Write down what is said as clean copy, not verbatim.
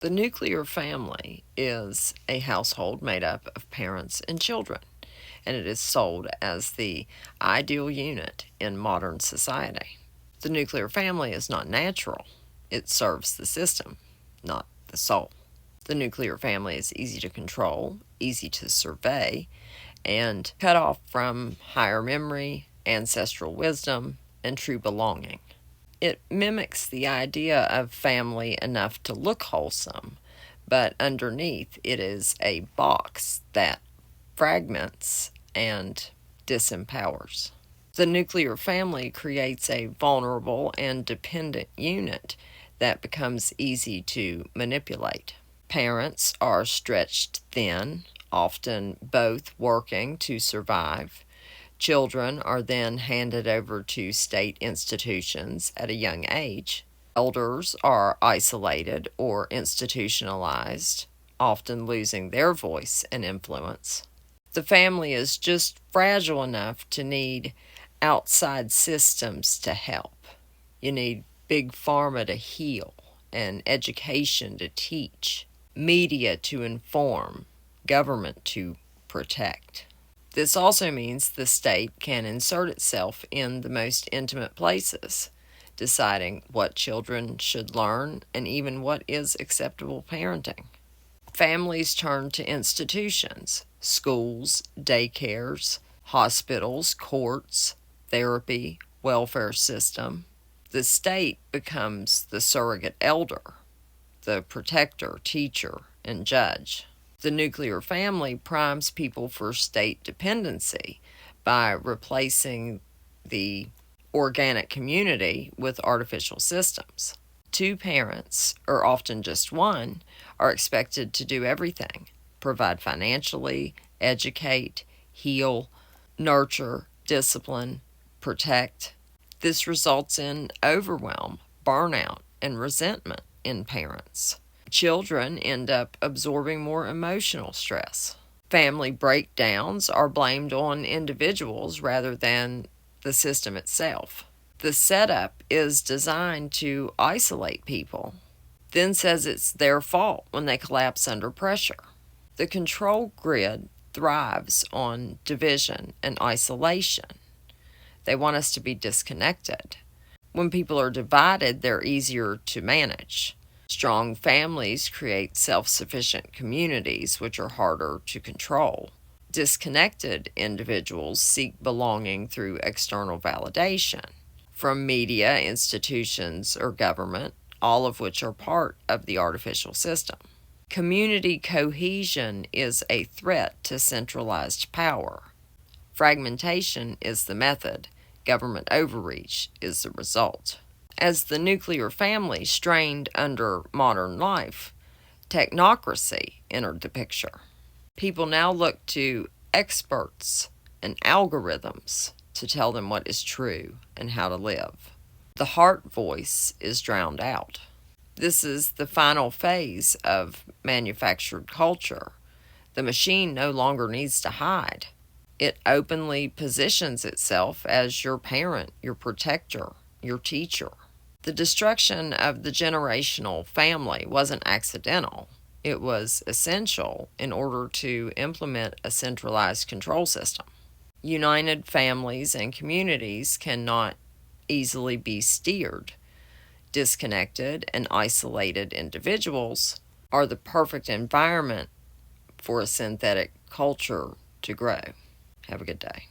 The nuclear family is a household made up of parents and children, and it is sold as the ideal unit in modern society. The nuclear family is not natural, it serves the system, not the soul. The nuclear family is easy to control, easy to survey, and cut off from higher memory, ancestral wisdom, and true belonging. It mimics the idea of family enough to look wholesome, but underneath it is a box that fragments and disempowers. The nuclear family creates a vulnerable and dependent unit that becomes easy to manipulate. Parents are stretched thin, often both working to survive. Children are then handed over to state institutions at a young age. Elders are isolated or institutionalized, often losing their voice and influence. The family is just fragile enough to need outside systems to help. You need big pharma to heal, and education to teach, media to inform, government to protect. This also means the state can insert itself in the most intimate places, deciding what children should learn and even what is acceptable parenting. Families turn to institutions, schools, daycares, hospitals, courts, therapy, welfare system. The state becomes the surrogate elder, the protector, teacher, and judge. The nuclear family primes people for state dependency by replacing the organic community with artificial systems. Two parents, or often just one, are expected to do everything: provide financially, educate, heal, nurture, discipline, protect. This results in overwhelm, burnout, and resentment in parents. Children end up absorbing more emotional stress. Family breakdowns are blamed on individuals rather than the system itself. The setup is designed to isolate people, then says it's their fault when they collapse under pressure. The control grid thrives on division and isolation. They want us to be disconnected. When people are divided, they're easier to manage. Strong families create self-sufficient communities, which are harder to control. Disconnected individuals seek belonging through external validation from media, institutions, or government, all of which are part of the artificial system. Community cohesion is a threat to centralized power. Fragmentation is the method. Government overreach is the result. As the nuclear family strained under modern life, technocracy entered the picture. People now look to experts and algorithms to tell them what is true and how to live. The heart voice is drowned out. This is the final phase of manufactured culture. The machine no longer needs to hide. It openly positions itself as your parent, your protector, your teacher. The destruction of the generational family wasn't accidental. It was essential in order to implement a centralized control system. United families and communities cannot easily be steered. Disconnected and isolated individuals are the perfect environment for a synthetic culture to grow. Have a good day.